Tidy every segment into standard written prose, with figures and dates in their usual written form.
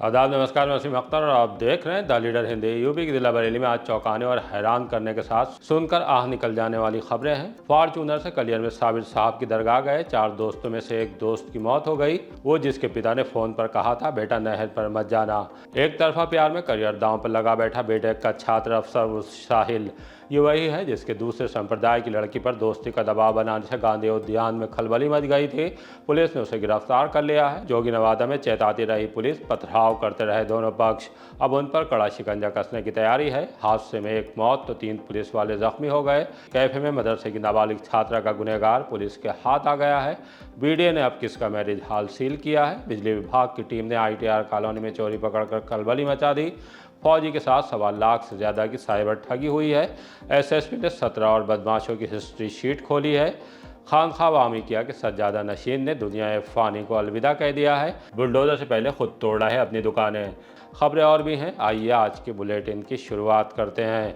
आदाब, नमस्कार। मैं वसीम अख्तर और आप देख रहे हैं द लीडर हिंदी। यूपी की जिला बरेली में आज चौंकाने और हैरान करने के साथ सुनकर आह निकल जाने वाली खबरें हैं। फॉर्च्यूनर से कलियर में साबिर साहब की दरगाह गए 4 दोस्तों में से एक दोस्त की मौत हो गई, वो जिसके पिता ने फोन पर कहा था बेटा नहर पर मत जाना। एक तरफा प्यार में करियर दांव पर लगा बैठा बेटे का छात्र अफसर साहिल, ये वही है जिसके दूसरे संप्रदाय की लड़की पर दोस्ती का दबाव बनाने से गांधी उद्यान में खलबली मच गई थी। पुलिस ने उसे गिरफ्तार कर लिया है। जोगी नवादा में चेताती रही पुलिस, पथराव करते रहे दोनों पक्ष, अब उन पर कड़ा शिकंजा कसने की तैयारी है। हादसे में एक मौत तो 3 पुलिस वाले जख्मी हो गए। कैफे में मदरसे की नाबालिग छात्रा का गुनहगार पुलिस के हाथ आ गया है। बीडीए ने अब किसका मैरिज हॉल सील किया है। बिजली विभाग की टीम ने ITR कॉलोनी में चोरी पकड़कर खलबली मचा दी। फौजी के साथ 1.25 लाख से ज़्यादा की साइबर ठगी हुई है। SSP ने 17 और बदमाशों की हिस्ट्री शीट खोली है। खामखा वामी किया कि सज्जादा नशीन ने दुनिया फ़ानी को अलविदा कह दिया है। बुलडोजर से पहले खुद तोड़ा है अपनी दुकानें। खबरें और भी हैं, आइए आज के बुलेटिन की शुरुआत करते हैं।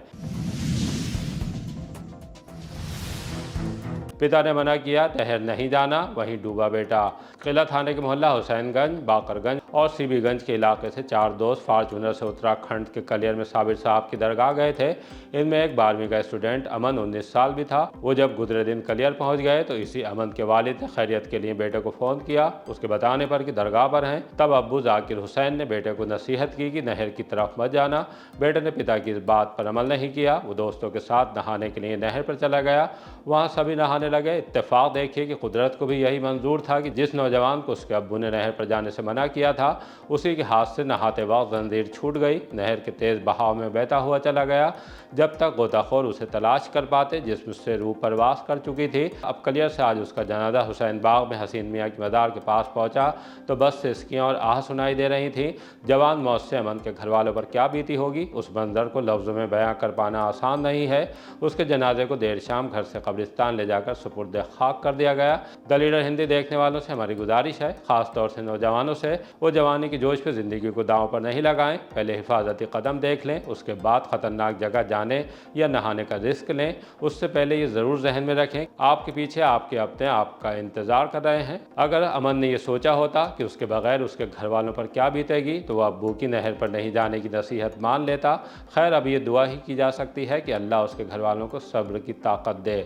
पिता ने मना किया, नहर नहीं जाना, वहीं डूबा बेटा। किला थाने के मोहल्ला हुसैनगंज, बाकरगंज और सीबीगंज के इलाके से 4 दोस्त फॉर्च्यूनर से उत्तराखंड के कलियर में साबिर साहब की दरगाह गए थे। इनमें एक 12वीं का स्टूडेंट अमन 19 साल भी था। वो जब गुजरे दिन कलियर पहुंच गए तो इसी अमन के वालिद ने खैरियत के लिए बेटे को फ़ोन किया। उसके बताने पर कि दरगाह पर हैं। तब अब्बू जाकिर हुसैन ने बेटे को नसीहत की कि नहर की तरफ मत जाना। बेटे ने पिता की इस बात पर अमल नहीं किया। वो दोस्तों के साथ नहाने के लिए नहर पर चला गया। वहाँ सभी नहाने लगे। इत्तेफाक देखिए कि कुदरत को भी यही मंजूर था कि जिस नौजवान को उसके अब्बू ने नहर पर जाने से मना किया था, उसी के हाथ से नहाते वक्त जंजीर छूट गई। नहर के तेज बहाव में बहता हुआ चला गया जब तक गोताखोर उसे तलाश कर पाते, जिसम से रूह परवास कर चुकी थी। अब कलियर से आज उसका जनाजा हुसैन बाग में हसीन मियाँ की मज़ार के पास पहुंचा तो बस से सिसकियाँ और आह सुनाई दे रही थी। जवान मौत से अमन के घर वालों पर क्या बीती होगी, उस मंजर को लफ्ज़ों में बयां कर पाना आसान नहीं है। उसके जनाजे को देर शाम घर से कब्रिस्तान ले जाकर सुपुर्द खाक कर दिया गया। द लीडर हिंदी देखने वालों से हमारी गुजारिश है, खासतौर से नौजवानों से, वो जवानी की जोश पे ज़िंदगी को दांव पर नहीं लगाएं। पहले हिफाजती कदम देख लें, उसके बाद ख़तरनाक जगह जाने या नहाने का रिस्क लें। उससे पहले ये ज़रूर जहन में रखें, आपके पीछे आपके अपने आपका इंतज़ार कर रहे हैं। अगर अमन ने यह सोचा होता कि उसके बगैर उसके घर वालों पर क्या बीतेगी तो वह अब्बू की नहर पर नहीं जाने की नसीहत मान लेता। खैर, अब ये दुआ ही की जा सकती है कि अल्लाह उसके घर वालों को सब्र की ताकत दे।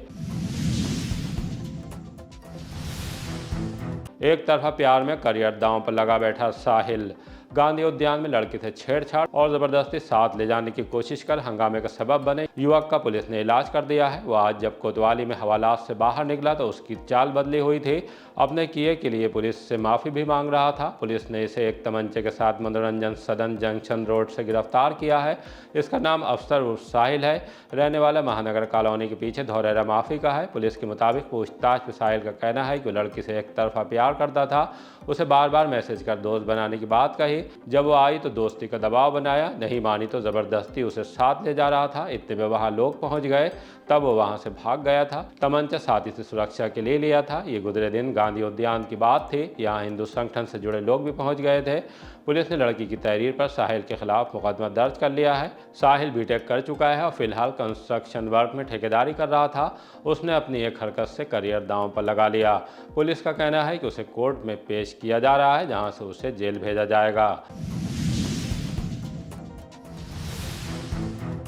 एक तरफा प्यार में करियर दांव पर लगा बैठा साहिल, गांधी उद्यान में लड़की से छेड़छाड़ और जबरदस्ती साथ ले जाने की कोशिश कर हंगामे का सबब बने युवक का पुलिस ने इलाज कर दिया है। वह आज जब कोतवाली में हवालात से बाहर निकला तो उसकी चाल बदली हुई थी। अपने किए के लिए पुलिस से माफ़ी भी मांग रहा था। पुलिस ने इसे एक तमंचे के साथ मनोरंजन सदन जंक्शन रोड से गिरफ्तार किया है। इसका नाम अफसर उर्फ साहिल है। रहने वाला महानगर कॉलोनी के पीछे धौरेरा माफी का है। पुलिस के मुताबिक पूछताछ में साहिल का कहना है कि लड़की से एक तरफा प्यार करता था। उसे बार बार मैसेज कर दोस्त बनाने की बात कही। जब वो आई तो दोस्ती का दबाव बनाया, नहीं मानी तो ज़बरदस्ती उसे साथ ले जा रहा था। इतने में वहाँ लोग पहुँच गए, तब वो वहाँ से भाग गया था। तमंचा साथी से सुरक्षा के लिए लिया था। ये गुजरे दिन गांधी उद्यान की बात थी। यहाँ हिंदू संगठन से जुड़े लोग भी पहुँच गए थे। पुलिस ने लड़की की तहरीर पर साहिल के खिलाफ मुकदमा दर्ज कर लिया है। साहिल बीटेक कर चुका है और फिलहाल कंस्ट्रक्शन वर्क में ठेकेदारी कर रहा था। उसने अपनी एक हरकत से करियर दांव पर लगा लिया। पुलिस का कहना है कि उसे कोर्ट में पेश किया जा रहा है, जहां से उसे जेल भेजा जाएगा।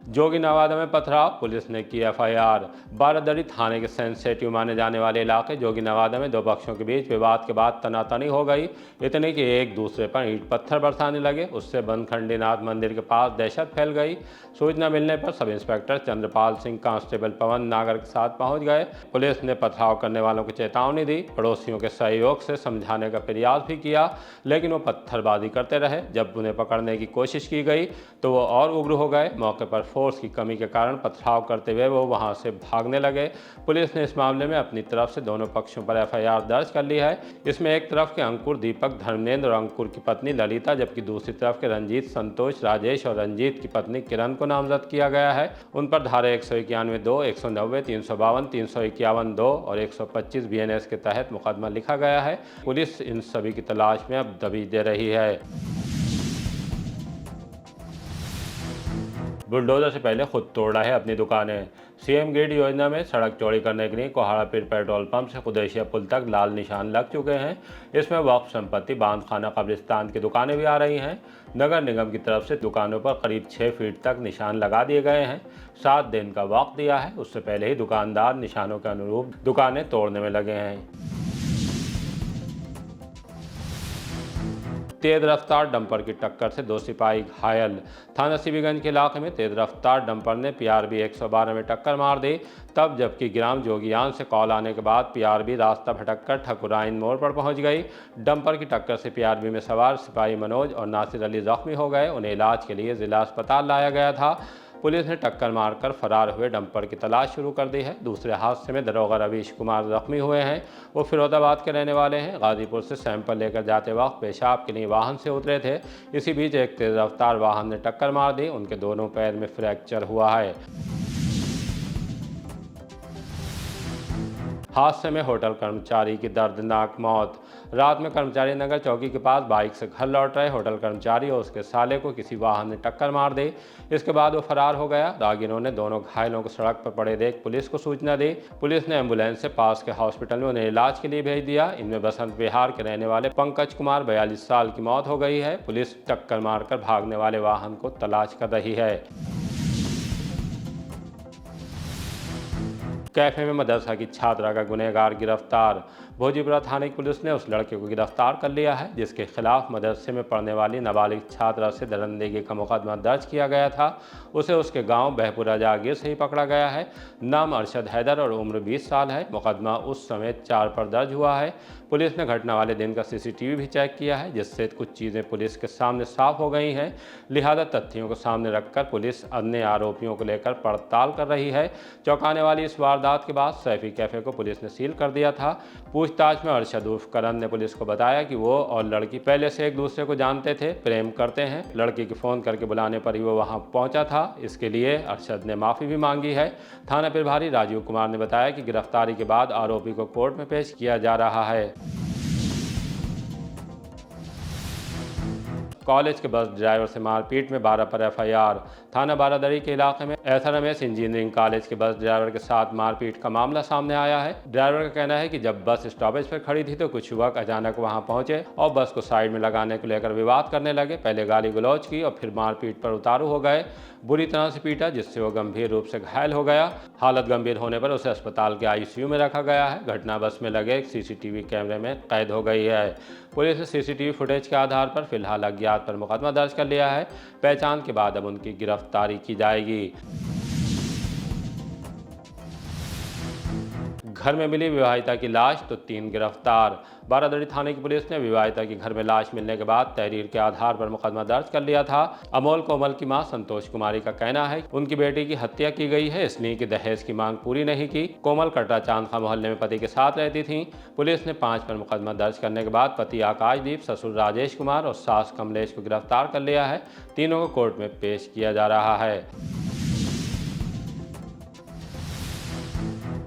जोगी नवादा में पथराव, पुलिस ने की FIR। बारादरी थाने के सेंसिटिव माने जाने वाले इलाके जोगी नवादा में 2 पक्षों के बीच विवाद के बाद तनातनी हो गई। इतने कि एक दूसरे पर ईंट पत्थर बरसाने लगे। उससे बनखंडीनाथ मंदिर के पास दहशत फैल गई। सूचना मिलने पर sub inspector Chandrapal Singh, constable पवन नागर के साथ पहुंच गए। पुलिस ने पथराव करने वालों को चेतावनी दी। पड़ोसियों के सहयोग से समझाने का प्रयास भी किया, लेकिन वो पत्थरबाजी करते रहे। जब उन्हें पकड़ने की कोशिश की गई तो वो और उग्र हो गए। मौके पर फोर्स की कमी के कारण पथराव करते हुए वो वहां से भागने लगे। पुलिस ने इस मामले में अपनी तरफ से दोनों पक्षों पर FIR दर्ज कर ली है। इसमें एक तरफ के अंकुर, दीपक, धर्मेंद्र और अंकुर की पत्नी ललिता, जबकि दूसरी तरफ के रंजीत, संतोष, राजेश और रंजीत की पत्नी किरण को नामजद किया गया है। उन पर धारा 191(2), 190, 352, 351(2) और 125 BNS के तहत मुकदमा लिखा गया है। पुलिस इन सभी की तलाश में अब दबी दे रही है। बुलडोजर से पहले खुद तोड़ा है अपनी दुकानें। सीएम ग्रिड योजना में सड़क चौड़ी करने के लिए कोहाड़ा पीर पेट्रोल पंप से कुदैशिया पुल तक लाल निशान लग चुके हैं। इसमें वक्फ संपत्ति, बांध खाना, कब्रिस्तान की दुकानें भी आ रही हैं। नगर निगम की तरफ से दुकानों पर करीब 6 फीट तक निशान लगा दिए गए हैं। 7 दिन का वक्त दिया है, उससे पहले ही दुकानदार निशानों के अनुरूप दुकानें तोड़ने में लगे हैं। तेज रफ्तार डंपर की टक्कर से 2 सिपाही घायल। थाना सीबीगंज के इलाके में तेज रफ्तार डंपर ने पीआरबी 112 में टक्कर मार दी। तब जबकि ग्राम जोगियान से कॉल आने के बाद पीआरबी रास्ता भटककर ठकुराइन मोड़ पर पहुंच गई। डंपर की टक्कर से पीआरबी में सवार सिपाही मनोज और नासिर अली जख्मी हो गए। उन्हें इलाज के लिए जिला अस्पताल लाया गया था। पुलिस ने टक्कर मारकर फरार हुए डंपर की तलाश शुरू कर दी है। दूसरे हादसे में दरोगा रवीश कुमार जख्मी हुए हैं। वो फिरोजाबाद के रहने वाले हैं। गाजीपुर से सैंपल लेकर जाते वक्त पेशाब के लिए वाहन से उतरे थे। इसी बीच एक तेज रफ्तार वाहन ने टक्कर मार दी। उनके दोनों पैर में फ्रैक्चर हुआ है। हादसे में होटल कर्मचारी की दर्दनाक मौत। रात में कर्मचारी नगर चौकी के पास बाइक से घर लौट रहे होटल कर्मचारी और उसके साले को किसी वाहन ने टक्कर मार दी। इसके बाद वो फरार हो गया। राहगीरों ने दोनों घायलों को सड़क पर पड़े देख पुलिस को सूचना दी। पुलिस ने एम्बुलेंस से पास के हॉस्पिटल में उन्हें इलाज के लिए भेज दिया। इनमें बसंत विहार के रहने वाले पंकज कुमार 42 साल की मौत हो गई है। पुलिस टक्कर मारकर भागने वाले वाहन को तलाश कर रही है। कैफे में मदरसा की छात्रा का गुनहगार गिरफ्तार। भोजीपुरा थाने की पुलिस ने उस लड़के को गिरफ्तार कर लिया है जिसके खिलाफ मदरसे में पढ़ने वाली नाबालिग छात्रा से दरिंदगी का मुकदमा दर्ज किया गया था। उसे उसके गांव बहपुरा जागीर से ही पकड़ा गया है। नाम अरशद हैदर और उम्र 20 साल है। मुकदमा उस समय 4 पर दर्ज हुआ है। पुलिस ने घटना वाले दिन का सीसीटीवी भी चेक किया है जिससे कुछ चीज़ें पुलिस के सामने साफ हो गई हैं। लिहाजा तथ्यों को सामने रखकर पुलिस अन्य आरोपियों को लेकर पड़ताल कर रही है। चौंकाने वाली इस वारदात के बाद सैफी कैफे को पुलिस ने सील कर दिया था। पूछताछ में अरशद उर्फ करण ने पुलिस को बताया कि वो और लड़की पहले से एक दूसरे को जानते थे, प्रेम करते हैं। लड़की के फ़ोन करके बुलाने पर ही वो वहाँ पहुँचा था। इसके लिए अरशद ने माफ़ी भी मांगी है। थाना प्रभारी राजीव कुमार ने बताया कि गिरफ्तारी के बाद आरोपी को कोर्ट में पेश किया जा रहा है। कॉलेज के बस ड्राइवर से मारपीट में 12 पर एफआईआर। थाना बारादरी के इलाके में एसआर रमेश इंजीनियरिंग कॉलेज के बस ड्राइवर के साथ मारपीट का मामला सामने आया है। ड्राइवर का कहना है कि जब बस स्टॉपेज पर खड़ी थी तो कुछ युवक अचानक वहां पहुंचे और बस को साइड में लगाने को लेकर विवाद करने लगे। पहले गाली गलौज की और फिर मारपीट पर उतारू हो गए। बुरी तरह से पीटा जिससे वो गंभीर रूप से घायल हो गया। हालत गंभीर होने पर उसे अस्पताल के आईसीयू में रखा गया है। घटना बस में लगे सीसीटीवी कैमरे में कैद हो गई है। पुलिस ने सीसीटीवी फुटेज के आधार पर फिलहाल अज्ञात पर मुकदमा दर्ज कर लिया है। पहचान के बाद अब उनकी गिरफ्तारी की जाएगी। घर में मिली विवाहिता की लाश तो 3 गिरफ्तार। बारादरी थाने की पुलिस ने विवाहिता की घर में लाश मिलने के बाद तहरीर के आधार पर मुकदमा दर्ज कर लिया था। अमोल कोमल की मां संतोष कुमारी का कहना है उनकी बेटी की हत्या की गई है इसलिए कि दहेज की मांग पूरी नहीं की। कोमल कटरा चांदखा मोहल्ले में पति के साथ रहती थी। पुलिस ने 5 पर मुकदमा दर्ज करने के बाद पति आकाशदीप, ससुर राजेश कुमार और सास कमलेश को गिरफ्तार कर लिया है। तीनों को कोर्ट में पेश किया जा रहा है।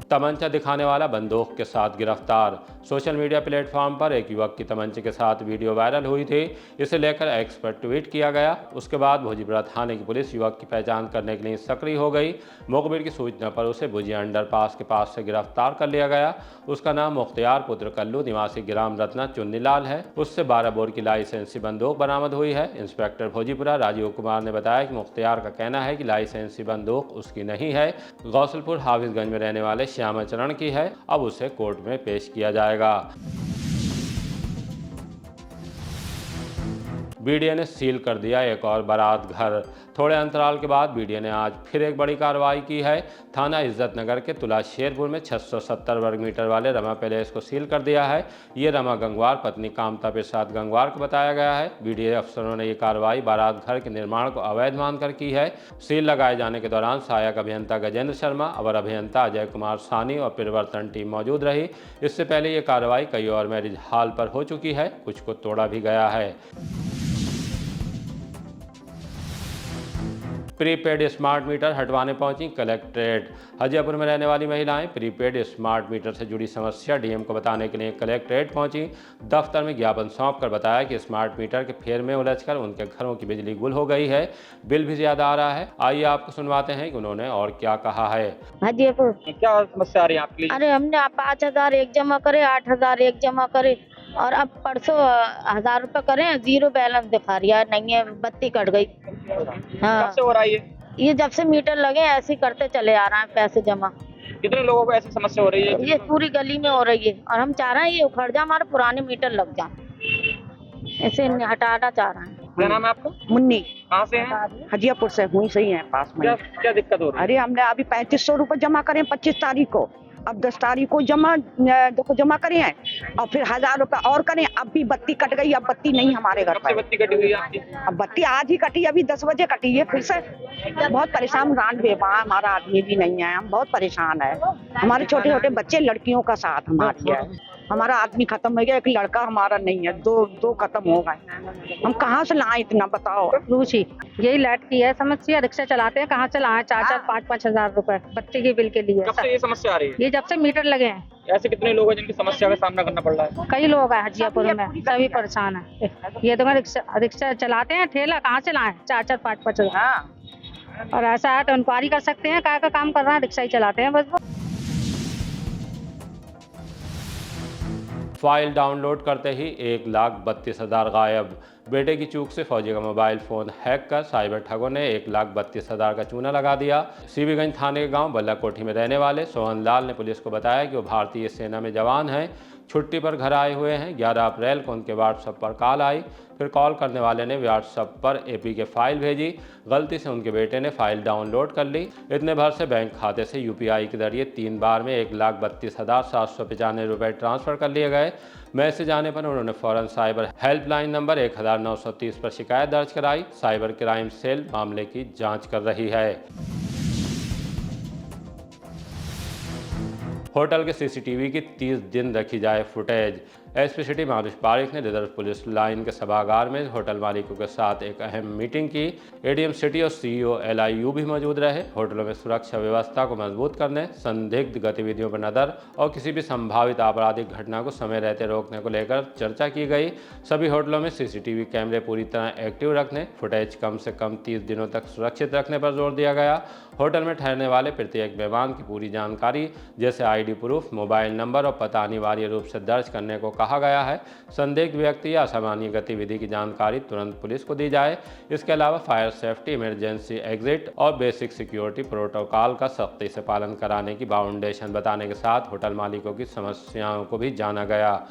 तमंचा दिखाने वाला बंदूक के साथ गिरफ्तार। सोशल मीडिया प्लेटफॉर्म पर एक युवक की तमंचे के साथ वीडियो वायरल हुई थी। इसे लेकर एक्स पर ट्वीट किया गया। उसके बाद भोजीपुरा थाने की पुलिस युवक की पहचान करने के लिए सक्रिय हो गई। मुखबिर की सूचना पर उसे भुजिया अंडरपास के पास से गिरफ्तार कर लिया गया। उसका नाम मुख्तियार पुत्र कल्लू निवासी ग्राम रत्ना चुन्नीलाल है। उससे 12 बोर की लाइसेंसी बंदूक बरामद हुई है। इंस्पेक्टर भोजीपुरा राजीव कुमार ने बताया कि मुख्तियार का कहना है कि लाइसेंसी बंदूक उसकी नहीं है, गौसलपुर हाफिजगंज में रहने वाले श्यामाचरण की है। अब उसे कोर्ट में पेश किया जाएगा। बीडीए ने सील कर दिया एक और बारात घर। थोड़े अंतराल के बाद बीडीए ने आज फिर एक बड़ी कार्रवाई की है। थाना इज्जत नगर के तुला शेरपुर में 670 वर्ग मीटर वाले रमा पैलेस को सील कर दिया है। ये रमा गंगवार पत्नी कामता प्रसाद गंगवार को बताया गया है। बीडीए अफसरों ने ये कार्रवाई बारात घर के निर्माण को अवैध मानकर की है। सील लगाए जाने के दौरान सहायक अभियंता गजेंद्र शर्मा, अवर अभियंता अजय कुमार सानी और परिवर्तन टीम मौजूद रही। इससे पहले ये कार्रवाई कई और मैरिज हॉल पर हो चुकी है, कुछ को तोड़ा भी गया है। प्रीपेड स्मार्ट मीटर हटवाने पहुंची कलेक्ट्रेट। हजियापुर में रहने वाली महिलाएं प्रीपेड स्मार्ट मीटर से जुड़ी समस्या डीएम को बताने के लिए कलेक्ट्रेट पहुंची। दफ्तर में ज्ञापन सौंपकर बताया कि स्मार्ट मीटर के फेर में उलझकर उनके घरों की बिजली गुल हो गई है, बिल भी ज्यादा आ रहा है। आइए आपको सुनवाते हैं कि उन्होंने और क्या कहा है। हजियापुर क्या समस्या आ रही है आपके लिए? अरे हमने 5,000 एक जमा करे, 8,000 एक जमा करे और अब परसों 1,000 रुपए करे, जीरो बैलेंस दिखा रही है, नहीं है, बत्ती कट गई। हाँ, कब से हो रहा है ये जब से मीटर लगे ऐसे ही करते चले आ रहे हैं पैसे जमा। कितने लोगों को ऐसी समस्या हो रही है? ये पूरी गली में हो रही है और हम चाह रहे हैं ये उखड़ जाए, हमारे पुराने मीटर लग जाए, ऐसे हटाना चाह रहे हैं। क्या नाम है आपका? मुन्नी। कहाँ से हैं? हजियापुर से हुई सही है पास में। क्या दिक्कत हो रही है? अरे हमने अभी 3500 रुपए जमा करे 25 तारीख को, अब 10 तारीख को जमा करे हैं और फिर 1,000 रुपए और करें, अब भी बत्ती कट गई, अब बत्ती नहीं हमारे घर कब से पर। बत्ती कटी हुई है आपकी? अब बत्ती आज ही कटी, अभी 10 बजे कटी है फिर से। बहुत परेशान, रान बेवा, हमारा आदमी भी नहीं है, हम बहुत परेशान है। हमारे छोटे छोटे बच्चे, लड़कियों का साथ हमारी है, हमारा आदमी खत्म हो गया, एक लड़का हमारा नहीं है, दो खत्म हो गए। हम कहाँ से लाएं इतना, बताओ। रुचि, यही लाइट की है समस्या। रिक्शा चलाते हैं, कहाँ से लाएं 4-4, 5-5 हजार रुपए बत्ती के बिल के लिए। कब से ये समस्या आ रही है? ये जब से मीटर लगे हैं। ऐसे कितने लोग हैं जिनकी समस्या का सामना करना पड़ रहा है? कई लोग हैं हजियापुर में, सभी परेशान है। ये तो रिक्शा चलाते हैं, ठेला कहाँ से लाएं 4-4, 5-5 हजार। हाँ, और ऐसा है तो इंक्वायरी कर सकते हैं, क्या का काम कर रहा है, रिक्शा ही चलाते हैं बस। फाइल डाउनलोड करते ही 1,32,000 गायब। बेटे की चूक से फौजी का मोबाइल फ़ोन हैक कर साइबर ठगों ने 1,32,000 का चूना लगा दिया। सीबीगंज थाने के गांव बल्ला कोठी में रहने वाले सोहन लाल ने पुलिस को बताया कि वो भारतीय सेना में जवान हैं, छुट्टी पर घर आए हुए हैं। 11 अप्रैल को उनके व्हाट्सएप पर कॉल आई, फिर कॉल करने वाले ने व्हाट्सएप पर एपीके फाइल भेजी। गलती से उनके बेटे ने फाइल डाउनलोड कर ली। इतने भर से बैंक खाते से यूपीआई के जरिए 3 बार में 1,32,795 रुपये ट्रांसफ़र कर लिए गए। मैसेज आने पर उन्होंने फ़ौरन साइबर हेल्पलाइन नंबर 1930 पर शिकायत दर्ज कराई। साइबर क्राइम सेल मामले की जाँच कर रही है। होटल के सीसीटीवी की 30 दिन रखी जाए फुटेज। एसपी सिटी मानुष पारिक ने रिजर्व पुलिस लाइन के सभागार में होटल मालिकों के साथ एक अहम मीटिंग की। एडीएम सिटी और सीईओ एलआईयू भी मौजूद रहे। होटलों में सुरक्षा व्यवस्था को मजबूत करने, संदिग्ध गतिविधियों पर नज़र और किसी भी संभावित आपराधिक घटना को समय रहते रोकने को लेकर चर्चा की गई। सभी होटलों में सीसीटीवी कैमरे पूरी तरह एक्टिव रखने, फुटेज कम से कम 30 दिनों तक सुरक्षित रखने पर जोर दिया गया। होटल में ठहरने वाले प्रत्येक मेहमान की पूरी जानकारी जैसे आईडी प्रूफ, मोबाइल नंबर और पता अनिवार्य रूप से दर्ज करने को कहा गया है। संदिग्ध व्यक्ति या असामान्य गतिविधि की जानकारी तुरंत पुलिस को दी जाए। इसके अलावा फायर सेफ्टी, इमरजेंसी एग्जिट और बेसिक सिक्योरिटी प्रोटोकॉल का सख्ती से पालन कराने की बाउंडेशन बताने के साथ होटल मालिकों की समस्याओं को भी जाना गया।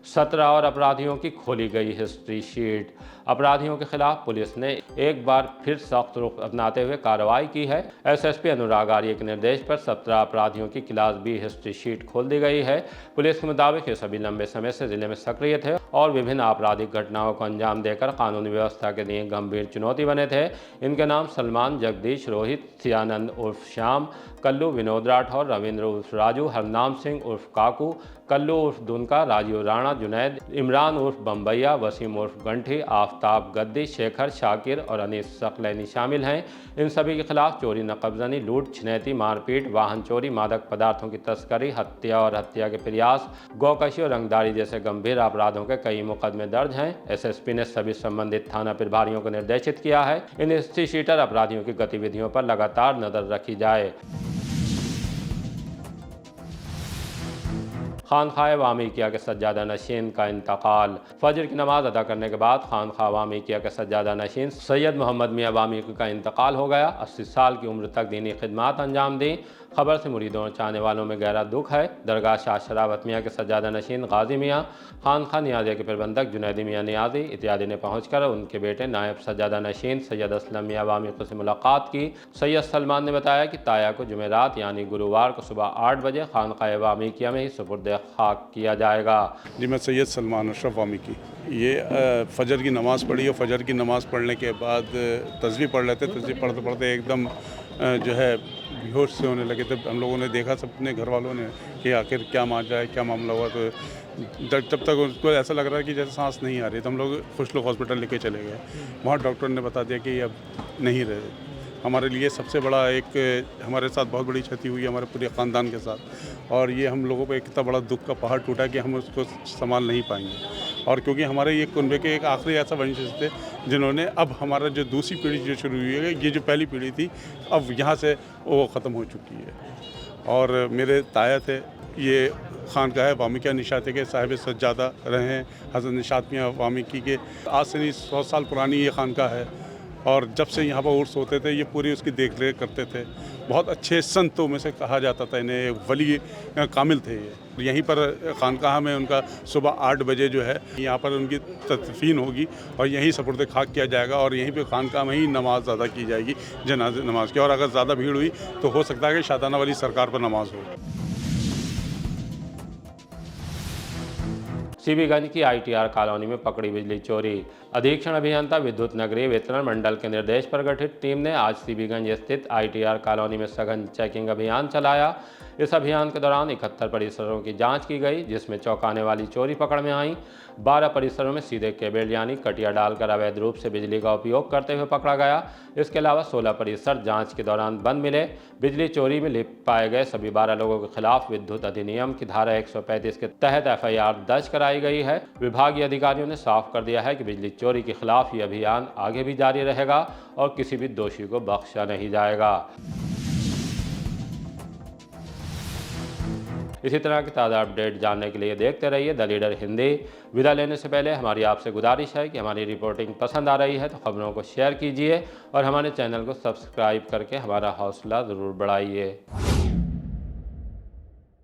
17 और अपराधियों की खोली गई हिस्ट्री शीट। अपराधियों के खिलाफ पुलिस ने एक बार फिर सख्त रुख अपनाते हुए कार्रवाई की है। एसएसपी अनुराग आर्य के निर्देश पर 17 अपराधियों की क्लास बी हिस्ट्री शीट खोल दी गई है। पुलिस के मुताबिक ये सभी लंबे समय से जिले में सक्रिय थे और विभिन्न आपराधिक घटनाओं को अंजाम देकर कानूनी व्यवस्था के लिए गंभीर चुनौती बने थे। इनके नाम सलमान, जगदीश, रोहित, सियानंद उर्फ श्याम, कल्लू, विनोद राठौर, रविंद्र उर्फ राजू, हरनाम सिंह उर्फ काकू, कल्लू उर्फ दुनका, राजीव राणा, जुनैद, इमरान उर्फ बम्बैया, वसीम उर्फ गंठी, आफ्ताब गद्दी, शेखर, शाकिर और अनीस सकलैनी शामिल हैं। इन सभी के खिलाफ चोरी, नकबजनी, लूट, छिनैती, मारपीट, वाहन चोरी, मादक पदार्थों की तस्करी, हत्या और हत्या के प्रयास, गौकशी और रंगदारी जैसे गंभीर अपराधों के कई मुकदमे दर्ज हैं। एसएसपी ने सभी संबंधित थाना प्रभारियों को निर्देशित किया है इन हिस्ट्री शीटर अपराधियों की गतिविधियों पर लगातार नजर रखी जाए। खानखाह वामिकिया के सज्जादा नशीन का इंतकाल। फजर की नमाज अदा करने के बाद खानखाह वामिकिया के सज्जादा नशीन सैयद मोहम्मद मियाँ वामिकी का इंतकाल हो गया। 80 साल की उम्र तक दीनी खिदमात अंजाम दी। खबर से मुरीदों और चाहने वालों में गहरा दुख है। दरगाह शाह शरावत मियाँ के सज्जादा नशीन गाजी मियाँ, खानखाह नियाज़िया के प्रबंधक जुनैदी मियाँ नियाज़ी इत्यादि ने पहुँचकर उनके बेटे नायब सज्जादा नशीन सैयद असलम मियाँ वामिकी से मुलाकात की। सैयद सलमान ने बताया कि ताया को जुमेरात यानी गुरुवार को सुबह 8 बजे खानखाह वामिकिया में ही सुपुर्द खाक किया जाएगा। जी, मैं सैयद सलमान अशरफ वामिकी। ये फ़जर की नमाज़ पढ़ी और फ़जर की नमाज़ पढ़ने के बाद तस्बीह पढ़ लेते। तस्बीह पढ़ते पढ़ते एकदम जो है बेहोश से होने लगे थे। हम लोगों ने देखा, सब अपने घर वालों ने, कि आखिर क्या माजरा है, क्या मामला हुआ। तो जब तक उनको ऐसा लग रहा है कि जैसे सांस नहीं आ रही, तो हम लोग कुछ लोग हॉस्पिटल लेके चले गए। वहाँ डॉक्टर ने बता दिया कि अब नहीं रहे। हमारे लिए सबसे बड़ा एक, हमारे साथ बहुत बड़ी क्षति हुई हमारे पूरे ख़ानदान के साथ, और ये हम लोगों पे इतना बड़ा दुख का पहाड़ टूटा कि हम उसको संभाल नहीं पाएंगे। और क्योंकि हमारे ये कुनबे के एक आखिरी ऐसा वंशज थे जिन्होंने, अब हमारा जो दूसरी पीढ़ी जो शुरू हुई है, ये जो पहली पीढ़ी थी, अब यहाँ से वो ख़त्म हो चुकी है। और मेरे ताया थे, ये खानकाह वामिकिया निशाते के साहिब सज्जादा रहे हैं, हज़रत निशात मियां वामिकी के। आज से नहीं 100 साल पुरानी ये खानकाह है, और जब से यहाँ पर उर्स होते थे, ये पूरी उसकी देख रेख करते थे। बहुत अच्छे संतों में से कहा जाता था इन्हें, वली कामिल थे ये। यहीं पर खानकाह में उनका सुबह 8 बजे जो है यहाँ पर उनकी तदफीन होगी, और यहीं सपुर्द खाक किया जाएगा, और यहीं पे खानकाह में ही नमाज अदा की जाएगी, जनाज़े नमाज की। और अगर ज़्यादा भीड़ हुई तो हो सकता है कि शादाना वाली सरकार पर नमाज हो। सीबीगंज की ITR कॉलोनी में पकड़ी बिजली चोरी। अधीक्षण अभियंता विद्युत नगरीय वितरण मंडल के निर्देश पर गठित टीम ने आज सीबीगंज स्थित ITR कॉलोनी में सघन चेकिंग अभियान चलाया। इस अभियान के दौरान 71 परिसरों की जांच की गई, जिसमें चौंकाने वाली चोरी पकड़ में आई। 12 परिसरों में सीधे केबल यानी कटिया डालकर अवैध रूप से बिजली का उपयोग करते हुए पकड़ा गया। इसके अलावा 16 परिसर जांच के दौरान बंद मिले। बिजली चोरी में लिप्त पाए गए सभी 12 लोगों के खिलाफ विद्युत अधिनियम की धारा 135 के तहत FIR दर्ज कराई गई है। विभागीय अधिकारियों ने साफ कर दिया है कि बिजली चोरी के खिलाफ ये अभियान आगे भी जारी रहेगा और किसी भी दोषी को बख्शा नहीं जाएगा। इसी तरह की ताज़ा अपडेट जानने के लिए देखते रहिए द लीडर हिंदी। विदा लेने से पहले हमारी आपसे गुजारिश है कि हमारी रिपोर्टिंग पसंद आ रही है तो खबरों को शेयर कीजिए और हमारे चैनल को सब्सक्राइब करके हमारा हौसला ज़रूर बढ़ाइए।